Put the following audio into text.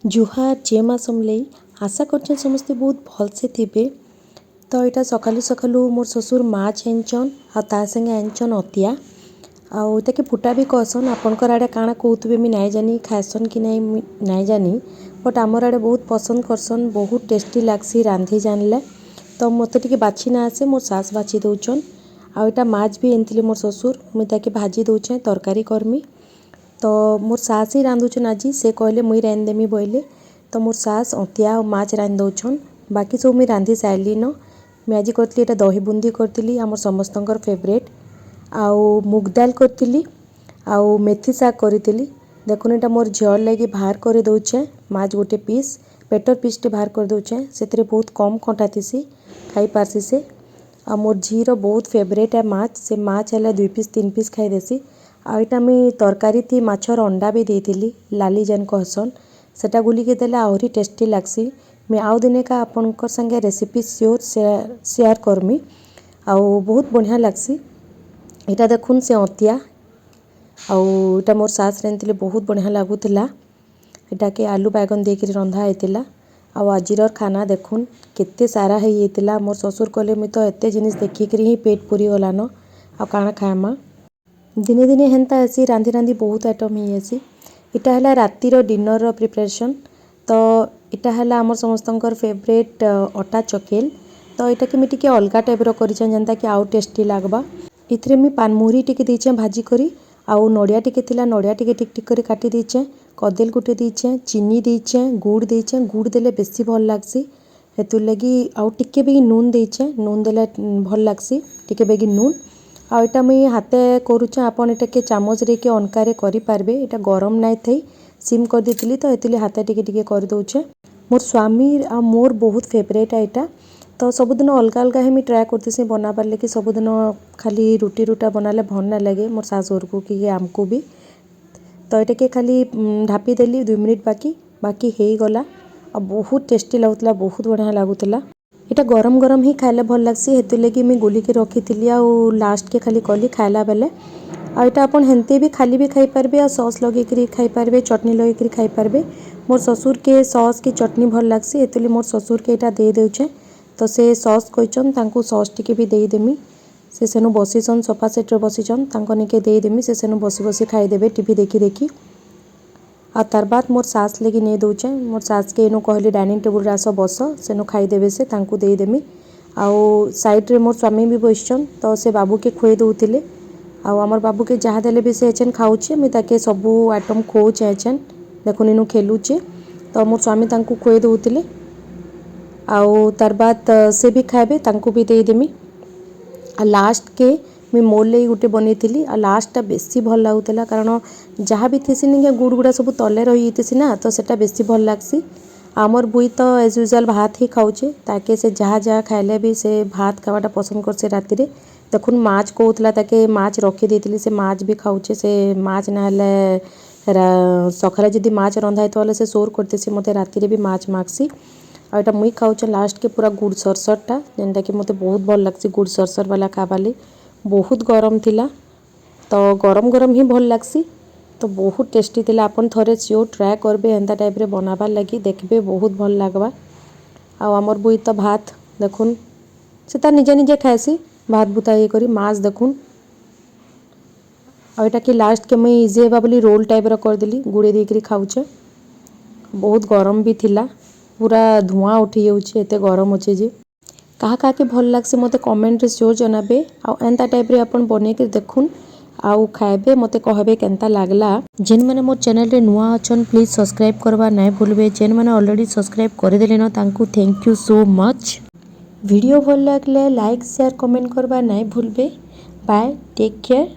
जुहार जे माँ समले आशा कर समस्ते बहुत भलसे थे। तो यहाँ सकालू सकालू मोर ससुर माछ आनचन आ संगे आनचन अतिया आके फुटा भी कहसन। आपणकर आड़े काଣା कहते मुझे नाई जानी खाएसन कि नाई जानी बट आमर आड़े बहुत पसंद करसन। बहुत टेस्टी लागसी रांधि जानले। तो मत टे बाछि ना आसे मोर सास बाछि दौचन। आटा माछ भी आनी मोर ससुर मुझे भाजी दौचे तरकारी करमी। तो मोर सास ही रांधुचन आज से कहले मुई रांधिदेमी बोले। तो मोर सास अंतिया और माछ रांधि दौचन। बाकी सब मुई रांधि सारी न। मैं आज करी ये दही बुंदी करी आम समस्त फेवरेट आउ मुग दाल करी आउ मेथी साग करी। देखुन यहाँ मोर झील लगी बाहर कर दौचे माछ गोटे पीस पेटर पीस टे बाहर कर दौचे से बहुत कम कंटा थी खाई पार्सी से। आ मोर झीर बहुत फेवरेट है माछ से माछ है 2 पीस 3 पीस खाई देसी। आईटा मुई तरकारी थी माछर अंडा भी देती लाली जेन कहसन सेटा गुलिके देले आहरी टेस्टी लागसी। मैं आउ दिने का आपनकर संगे रेसिपी श्योर शेयर करमी आउ बहुत बढ़िया लागसी। इटा देखुन से अंतिया आउ इटा मोर सास रांधिले बहुत बढ़िया लगुला। इटा के आलू बैगन देकर रंधा होता। आउ आजिर खाना देखुन केते सारा होता। मोर ससुर कहले मुई तो एते जिनिस देखिक ही पेट पूरी गलान आ काଣା खाएमा। दिने दिने हेन्ता आसी रांधि रांधि बहुत आइटम ही आसी। इटा है रातिर डिनर प्रिपरेशन। तो इटा है आमर समस्तंकर फेवरेट अटा चकेल। तो यहाँ के मुझे अलग टाइप्र करता कि आउ टेस्टी लगवा। इथे मुझे पानमुहरी टी देचे भाजी करी आउ नड़िया टी नड़िया टी टिक टिक कर काटी देचे कदेल गुटे देचे चीनी देचे गुड़ देचे गुड़ देले बेसी भल लागसी हेतु लगी आउ टिके बेगी नून देचे नून देले भल लागसी टिके बेगी नून। आ इटा मुई हाथे करुचे आपन इटा के चामच रे के अनकारे करि पारबे। इटा गरम नाइ थई सिम कर देतिली तो एतिली हाथे टिके टिके कर दउचे। मोर स्वामी आ मोर बहुत फेवरेट है इटा। तो सबुदिन अलग अलग ही ट्राए करतेसी बनाबार लगी। सबुदिन खाली रुटी रुटा बनाले भल ना लगे मोर सासुर को कि आमको भी। तो यहाँ के खाली ढापी देली 2 मिनिट बाकी हो गला आ बहुत टेस्टी लगुला बहुत बढ़िया लगुला। इटा गरम गरम ही खाइले भल लागसी हेतु लगी मुझे गुलिके रखी आ लास्ट के खाली कली खाइला बेले। आ इटा आपन हेन्ते भी खाली भी खाई पारबे आ सॉस लगे खाई पारबे चटनी लगे खाई पारबे। मोर ससुर के सॉस की चटनी भल लागसी हेतु मोर ससुर के इटा दे देउचे। तो से सॉस कहचन तांको सॉस टिके भी दे देमी से सेनु बसीसन सोफा सेट रे बसीचन तांको निके दे देमी से सेनु बसी बसी खाई देबे टीवी देखी देखी। आ तार बाद मोर सास लगी नहीं दौचे मोर सास के इनु कहली डाइनिंग टेबल रे आस बस सेनु खाई देबे से तांको दे देमी। आउ साइड रे मोर स्वामी भी बसचन तो से बाबू के खुए दउतिले आउ हमर बाबू के जहाँ देले भी से एचन खाउचे मुई ताके सबू आइटम खोउचे एचन देखुन इनु खेलुचे। तो मोर स्वामी तांको खुए दउतिले आउ तार बाद से भी खाइबे तांको भी दे देमी। आ लास्ट के मुई मोर लगी गोटे बनई आ लास्टा बेसी भल लगुला कारण जहाँ भी थी निके गुड़ गुड़ा सब तले रही ना तो सेटा बेसी भल लागसी। आमर बुई तो एज यूजुअल भात ही खाऊचे ताके से जहाँ जहाँ खाइले भी से भात खावाटा पसंद करसे राति रे। देखुन माछ कहूला ताके माछ रखी देती से माछ भी खाऊचे से माछ ना सखरे जदि माछ रंधा है से सोर करते मते राति रे भी माछ मागसी। आ इटा मुई खाऊचे लास्ट के पूरा गुड़ सरसरटा जेनटा कि मते बहुत भल लागसी गुड़ सरसर वाला खाबाली। बहुत गरम थिला तो गरम गरम ही भल लागसी तो बहुत टेस्टी थिला। आपन थरे श्योर ट्राए करबे एंता टाइप रे बनाबार लगी देखबे बहुत भल लागबा। आ हमर बुई तो भात देखुन से तार निजे निजे खाएसी भात बुता ये करी माछ देखुन। आ इटा कि लास्ट के मुई इजी हेबा बोली रोल टाइप रो कर देली गुड़े देकरी खाऊचे। बहुत गरम भी थिला पूरा धुआं उठी जाउचे एते गरम होचे जे। कहा के भल लागसे मते कमेंट रे श्योर जनाबे आ एंता टाइप रे अपन बने के देखुन आउ खाएबे मते कहबे केनता लागला। जेन माने मोर चैनल रे नुआ अछन प्लीज सब्सक्राइब करबा नाय भूलबे। जेन माने ऑलरेडी सब्सक्राइब कर देले न तांकू thank you so much. Video भल लागले लाइक शेयर कमेंट करबा नाय भूलबे। Bye take care.